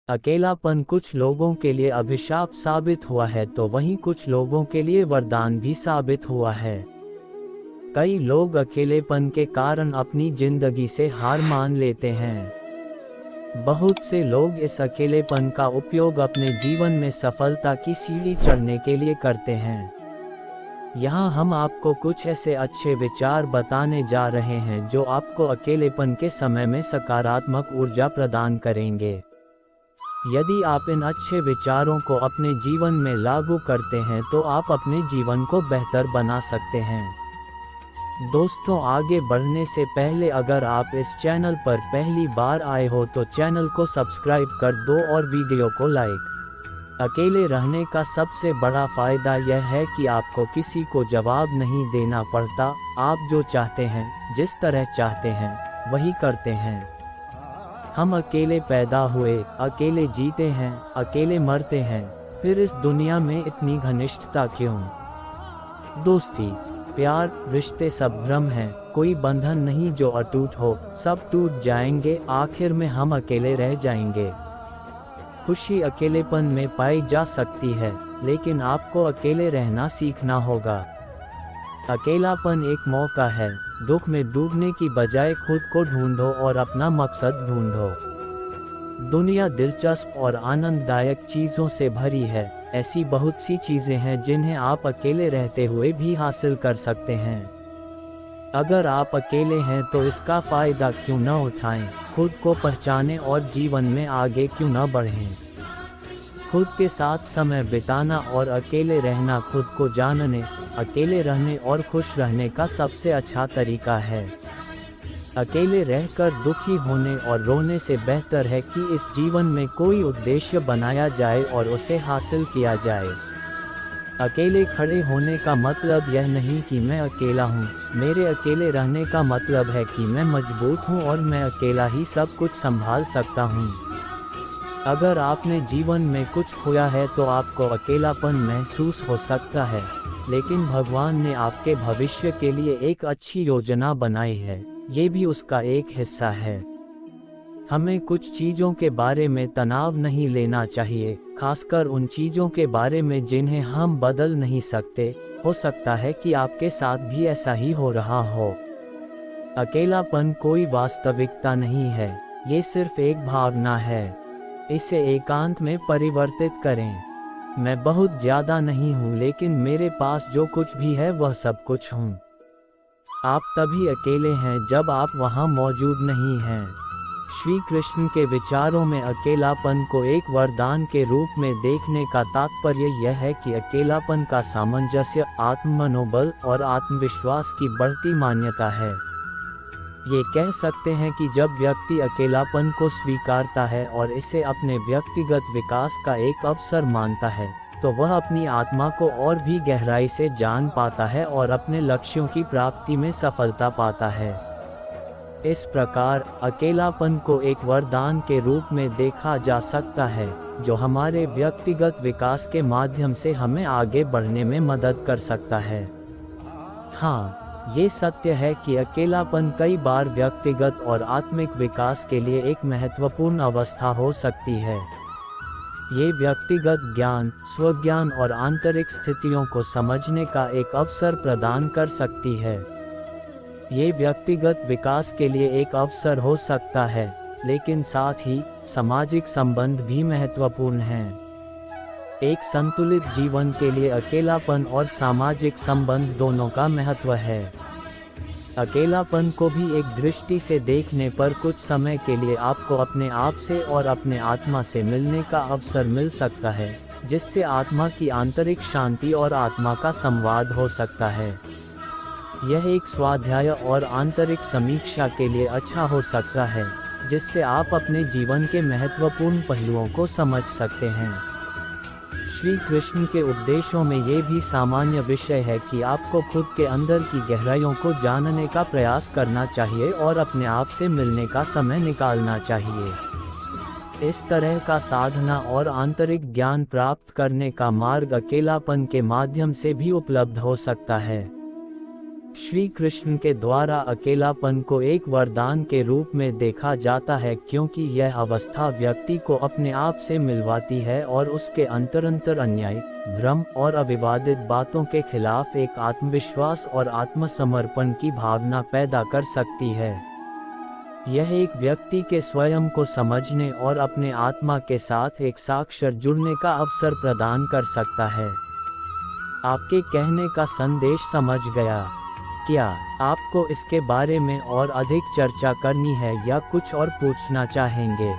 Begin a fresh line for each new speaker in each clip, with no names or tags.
अकेलापन कुछ लोगों के लिए अभिशाप साबित हुआ है तो वहीं कुछ लोगों के लिए वरदान भी साबित हुआ है। कई लोग अकेलेपन के कारण अपनी जिंदगी से हार मान लेते हैं। बहुत से लोग इस अकेलेपन का उपयोग अपने जीवन में सफलता की सीढ़ी चढ़ने के लिए करते हैं। यहाँ हम आपको कुछ ऐसे अच्छे विचार बताने जा रहे हैं जो आपको अकेलेपन के समय में सकारात्मक ऊर्जा प्रदान करेंगे। यदि आप इन अच्छे विचारों को अपने जीवन में लागू करते हैं तो आप अपने जीवन को बेहतर बना सकते हैं। दोस्तों, आगे बढ़ने से पहले अगर आप इस चैनल पर पहली बार आए हो तो चैनल को सब्सक्राइब कर दो और वीडियो को लाइक। अकेले रहने का सबसे बड़ा फायदा यह है कि आपको किसी को जवाब नहीं देना पड़ता। आप जो चाहते हैं, जिस तरह चाहते हैं, वही करते हैं। हम अकेले पैदा हुए, अकेले जीते हैं, अकेले मरते हैं, फिर इस दुनिया में इतनी घनिष्ठता क्यों? दोस्ती, प्यार, रिश्ते सब भ्रम हैं, कोई बंधन नहीं जो अटूट हो। सब टूट जाएंगे, आखिर में हम अकेले रह जाएंगे। खुशी अकेलेपन में पाई जा सकती है, लेकिन आपको अकेले रहना सीखना होगा। अकेलापन एक मौका है। दुख में डूबने की बजाय खुद को ढूंढो और अपना मकसद ढूंढो। दुनिया दिलचस्प और आनंददायक चीज़ों से भरी है। ऐसी बहुत सी चीज़ें हैं जिन्हें आप अकेले रहते हुए भी हासिल कर सकते हैं। अगर आप अकेले हैं तो इसका फ़ायदा क्यों न उठाएं? खुद को पहचानें और जीवन में आगे क्यों न बढ़ें? खुद के साथ समय बिताना और अकेले रहना खुद को जानने, अकेले रहने और खुश रहने का सबसे अच्छा तरीका है। अकेले रहकर दुखी होने और रोने से बेहतर है कि इस जीवन में कोई उद्देश्य बनाया जाए और उसे हासिल किया जाए। अकेले खड़े होने का मतलब यह नहीं कि मैं अकेला हूँ। मेरे अकेले रहने का मतलब है कि मैं मजबूत हूँ और मैं अकेला ही सब कुछ संभाल सकता हूँ। अगर आपने जीवन में कुछ खोया है तो आपको अकेलापन महसूस हो सकता है, लेकिन भगवान ने आपके भविष्य के लिए एक अच्छी योजना बनाई है। ये भी उसका एक हिस्सा है। हमें कुछ चीज़ों के बारे में तनाव नहीं लेना चाहिए, खासकर उन चीज़ों के बारे में जिन्हें हम बदल नहीं सकते। हो सकता है कि आपके साथ भी ऐसा ही हो रहा हो। अकेलापन कोई वास्तविकता नहीं है, ये सिर्फ एक भावना है। इसे एकांत में परिवर्तित करें। मैं बहुत ज़्यादा नहीं हूँ, लेकिन मेरे पास जो कुछ भी है वह सब कुछ हूँ। आप तभी अकेले हैं जब आप वहाँ मौजूद नहीं हैं। श्री कृष्ण के विचारों में अकेलापन को एक वरदान के रूप में देखने का तात्पर्य यह है कि अकेलापन का सामंजस्य, आत्ममनोबल और आत्मविश्वास की बढ़ती मान्यता है। ये कह सकते हैं कि जब व्यक्ति अकेलापन को स्वीकारता है और इसे अपने व्यक्तिगत विकास का एक अवसर मानता है, तो वह अपनी आत्मा को और भी गहराई से जान पाता है और अपने लक्ष्यों की प्राप्ति में सफलता पाता है। इस प्रकार अकेलापन को एक वरदान के रूप में देखा जा सकता है, जो हमारे व्यक्तिगत विकास के माध्यम से हमें आगे बढ़ने में मदद कर सकता है। हाँ, ये सत्य है कि अकेलापन कई बार व्यक्तिगत और आत्मिक विकास के लिए एक महत्वपूर्ण अवस्था हो सकती है। ये व्यक्तिगत ज्ञान, स्वज्ञान और आंतरिक स्थितियों को समझने का एक अवसर प्रदान कर सकती है। ये व्यक्तिगत विकास के लिए एक अवसर हो सकता है, लेकिन साथ ही सामाजिक संबंध भी महत्वपूर्ण हैं। एक संतुलित जीवन के लिए अकेलापन और सामाजिक संबंध दोनों का महत्व है। अकेलापन को भी एक दृष्टि से देखने पर कुछ समय के लिए आपको अपने आप से और अपने आत्मा से मिलने का अवसर मिल सकता है, जिससे आत्मा की आंतरिक शांति और आत्मा का संवाद हो सकता है। यह एक स्वाध्याय और आंतरिक समीक्षा के लिए अच्छा हो सकता है, जिससे आप अपने जीवन के महत्वपूर्ण पहलुओं को समझ सकते हैं। श्री कृष्ण के उपदेशों में ये भी सामान्य विषय है कि आपको खुद के अंदर की गहराइयों को जानने का प्रयास करना चाहिए और अपने आप से मिलने का समय निकालना चाहिए। इस तरह का साधना और आंतरिक ज्ञान प्राप्त करने का मार्ग अकेलापन के माध्यम से भी उपलब्ध हो सकता है। श्री कृष्ण के द्वारा अकेलापन को एक वरदान के रूप में देखा जाता है, क्योंकि यह अवस्था व्यक्ति को अपने आप से मिलवाती है और उसके अंतर अन्याय, भ्रम और अविवादित बातों के खिलाफ एक आत्मविश्वास और आत्मसमर्पण की भावना पैदा कर सकती है। यह एक व्यक्ति के स्वयं को समझने और अपने आत्मा के साथ एक साक्षर जुड़ने का अवसर प्रदान कर सकता है। आपके कहने का संदेश समझ गया। क्या आपको इसके बारे में और अधिक चर्चा करनी है या कुछ और पूछना चाहेंगे?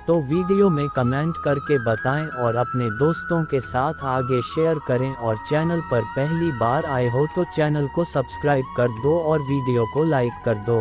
तो वीडियो में कमेंट करके बताएं और अपने दोस्तों के साथ आगे शेयर करें, और चैनल पर पहली बार आए हो तो चैनल को सब्सक्राइब कर दो और वीडियो को लाइक कर दो।